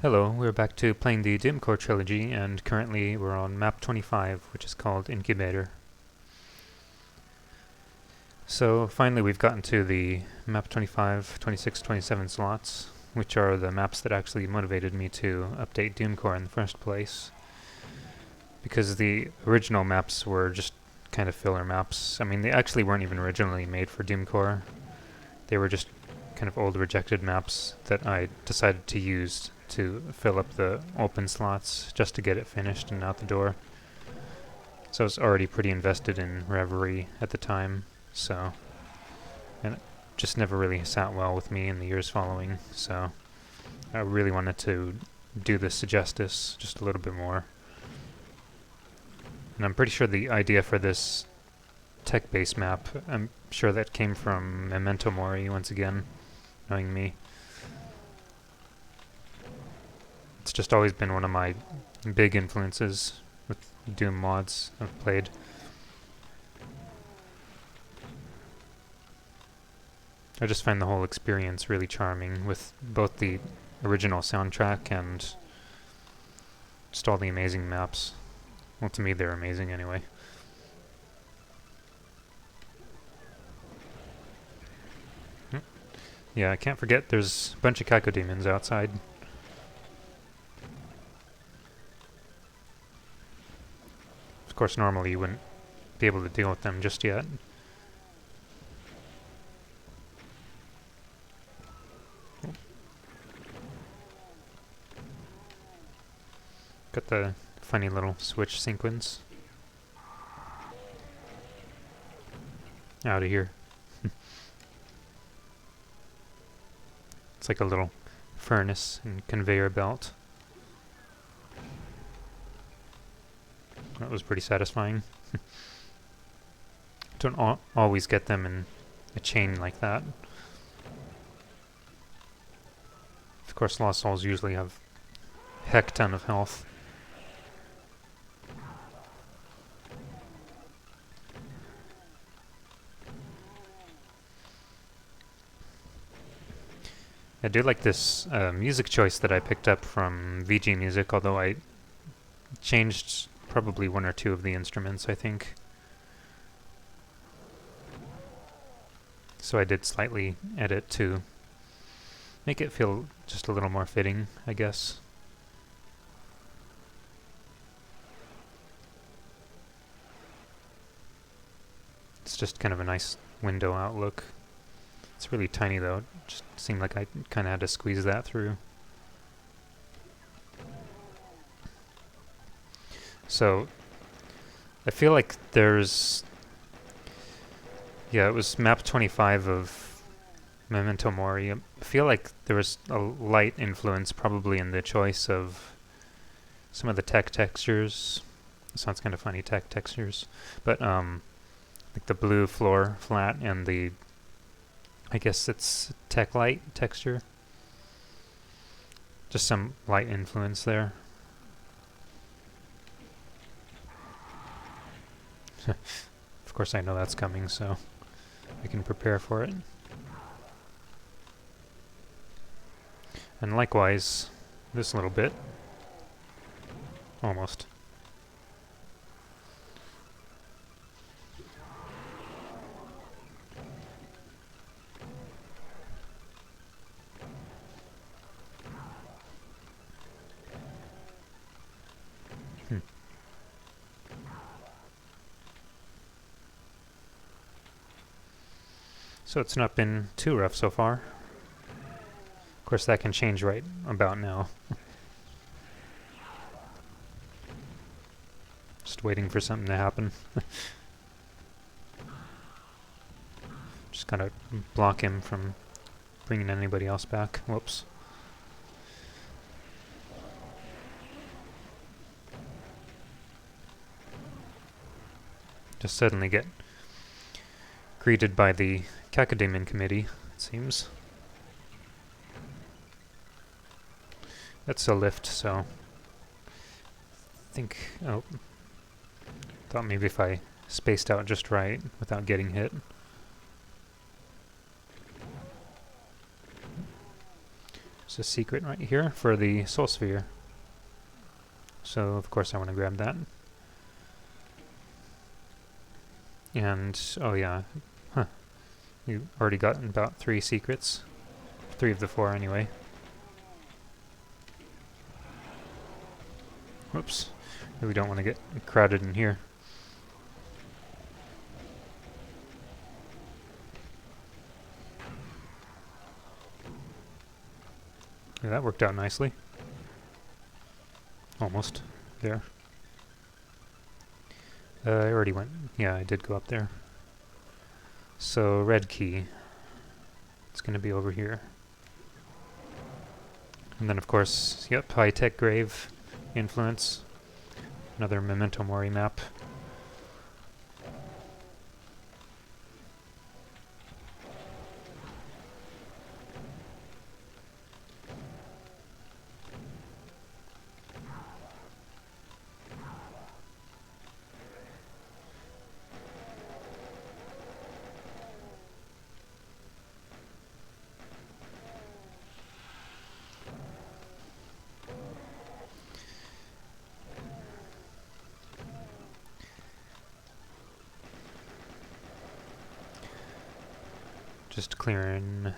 Hello, we're back to playing the Doomcore Trilogy, and currently we're on map 25, which is called Incubator. So finally we've gotten to the map 25, 26, 27 slots, which are the maps that actually motivated me to update Doomcore in the first place. Because the original maps were just kind of filler maps. I mean, they actually weren't even originally made for Doomcore. They were just kind of old rejected maps that I decided to use to fill up the open slots just to get it finished and out the door. So I was already pretty invested in Reverie at the time, and it just never really sat well with me in the years following, so I really wanted to do this justice just a little bit more. And I'm pretty sure the idea for this tech-based map, I'm sure that came from Memento Mori once again, knowing me. It's just always been one of my big influences with Doom mods I've played. I just find the whole experience really charming with both the original soundtrack and just all the amazing maps. Well, to me they're amazing anyway. Yeah, I can't forget there's a bunch of cacodemons outside. Of course, normally you wouldn't be able to deal with them just yet. Got the funny little switch sequence. Out of here. It's like a little furnace and conveyor belt. That was pretty satisfying. Don't always get them in a chain like that. Of course, Lost Souls usually have a heck ton of health. I do like this music choice that I picked up from VG Music, although I changed probably one or two of the instruments, I think. So I did slightly edit to make it feel just a little more fitting, I guess. It's just kind of a nice window outlook. It's really tiny though, it just seemed like I kind of had to squeeze that through. So, I feel like there's... Yeah, it was map 25 of Memento Mori. I feel like there was a light influence probably in the choice of some of the tech textures. It sounds kind of funny, tech textures. But, like the blue floor flat and the... I guess it's tech light texture. Just some light influence there. Of course I know that's coming, so I can prepare for it. And likewise, this little bit. Almost. So it's not been too rough so far. Of course that can change right about now. Just waiting for something to happen. Just gotta block him from bringing anybody else back. Whoops. Just suddenly get greeted by the Cacodemon Committee, it seems. That's a lift, so... Oh. Thought maybe if I spaced out just right without getting hit. There's a secret right here for the soul sphere. So of course I want to grab that. And, oh yeah, you already got about 3 secrets. 3 of the 4 anyway. Whoops. We don't want to get crowded in here. Yeah, that worked out nicely. Almost. There. I already went. Yeah, I did go up there. So, red key. It's going to be over here. And then, of course, yep, high-tech grave influence. Another Memento Mori map. Just clearing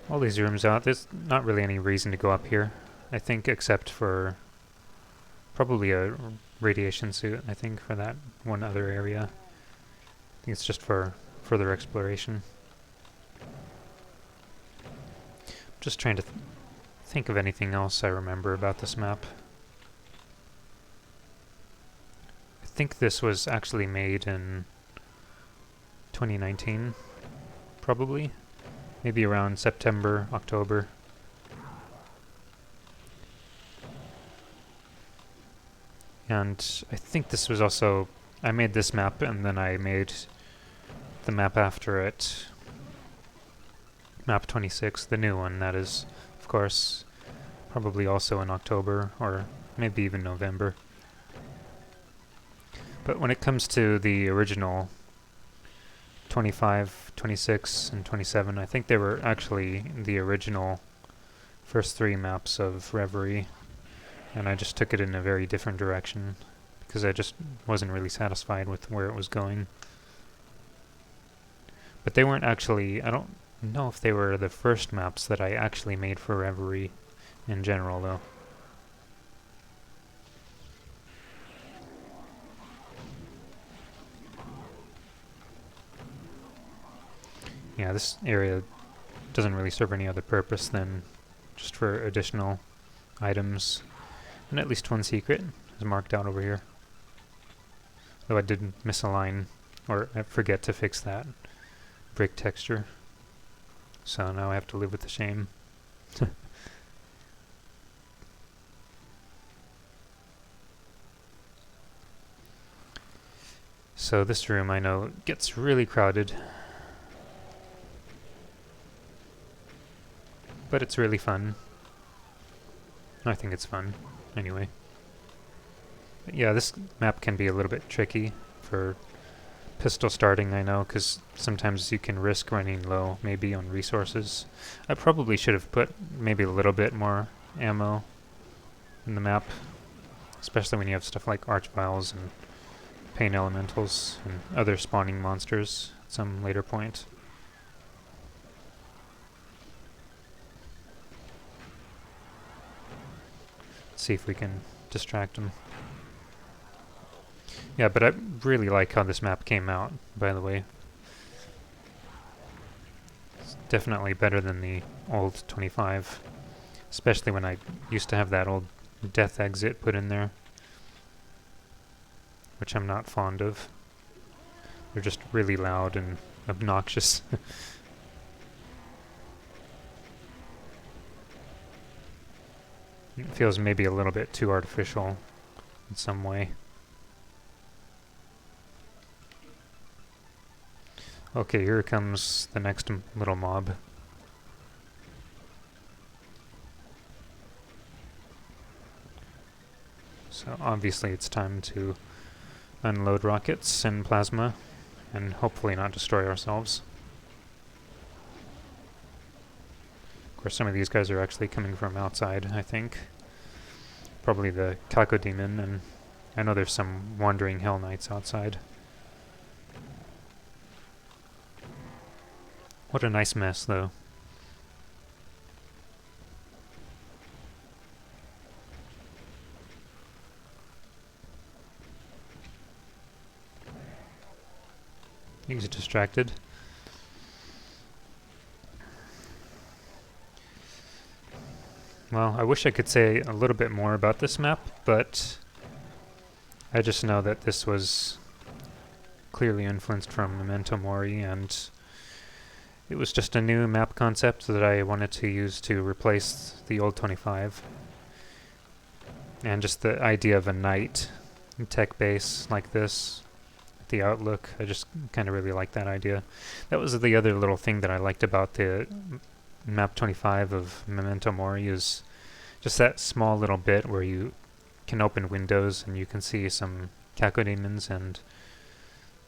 all these rooms out. There's not really any reason to go up here, I think, except for probably a radiation suit, I think, for that one other area. I think it's just for further exploration. Just trying to think of anything else I remember about this map. I think this was actually made in 2019. Probably. Maybe around September, October. And I think this was also... I made this map and then I made the map after it. MAP25, the new one, that is, of course, probably also in October or maybe even November. But when it comes to the original 25, 26, and 27. I think they were actually the original first 3 maps of Reverie, and I just took it in a very different direction because I just wasn't really satisfied with where it was going. But they weren't actually, I don't know if they were the first maps that I actually made for Reverie in general, though. Yeah, this area doesn't really serve any other purpose than just for additional items. And at least 1 secret is marked out over here. Though I did misalign, or I forget to fix that brick texture. So now I have to live with the shame. So this room, I know, gets really crowded. But it's really fun. I think it's fun, anyway. But yeah, this map can be a little bit tricky for pistol starting, I know, because sometimes you can risk running low, maybe on resources. I probably should have put maybe a little bit more ammo in the map, especially when you have stuff like archviles and pain elementals and other spawning monsters at some later point. See if we can distract them. Yeah, but I really like how this map came out, by the way. It's definitely better than the old 25, especially when I used to have that old death exit put in there, which I'm not fond of. They're just really loud and obnoxious. It feels maybe a little bit too artificial in some way. Okay, here comes the next little mob. So obviously it's time to unload rockets and plasma and hopefully not destroy ourselves. Of course, some of these guys are actually coming from outside, I think. Probably the Kako Demon, and I know there's some Wandering Hell Knights outside. What a nice mess, though. He's distracted. Well, I wish I could say a little bit more about this map, but I just know that this was clearly influenced from Memento Mori, and it was just a new map concept that I wanted to use to replace the old 25. And just the idea of a knight tech base like this, the outlook, I just kind of really like that idea. That was the other little thing that I liked about the map 25 of Memento Mori, is just that small little bit where you can open windows and you can see some cacodemons and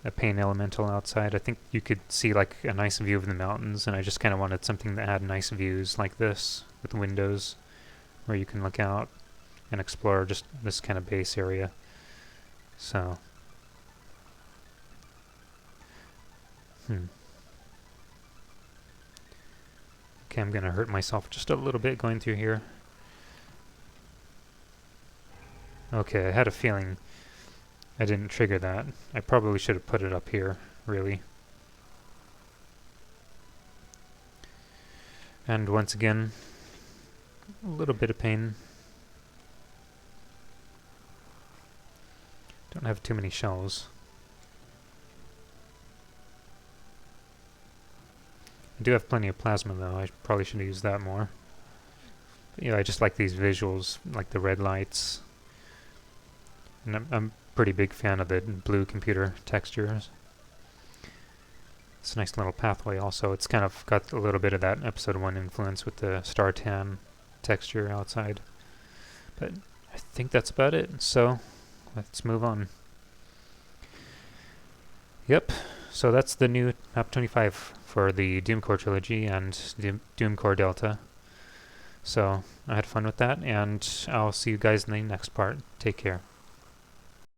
a pain elemental outside. I think you could see like a nice view of the mountains, and I just kind of wanted something that had nice views like this with windows where you can look out and explore just this kind of base area. So okay, I'm gonna hurt myself just a little bit going through here. Okay, I had a feeling I didn't trigger that. I probably should have put it up here, really. And once again, a little bit of pain. Don't have too many shells. I do have plenty of plasma, though. I probably should have used that more. But yeah, I just like these visuals, like the red lights. And I'm a pretty big fan of the blue computer textures. It's a nice little pathway also. It's kind of got a little bit of that episode 1 influence with the star tan texture outside. But I think that's about it, so let's move on. Yep, so that's the new MAP25 for the Doomcore Trilogy and Doomcore Delta. So I had fun with that, and I'll see you guys in the next part. Take care.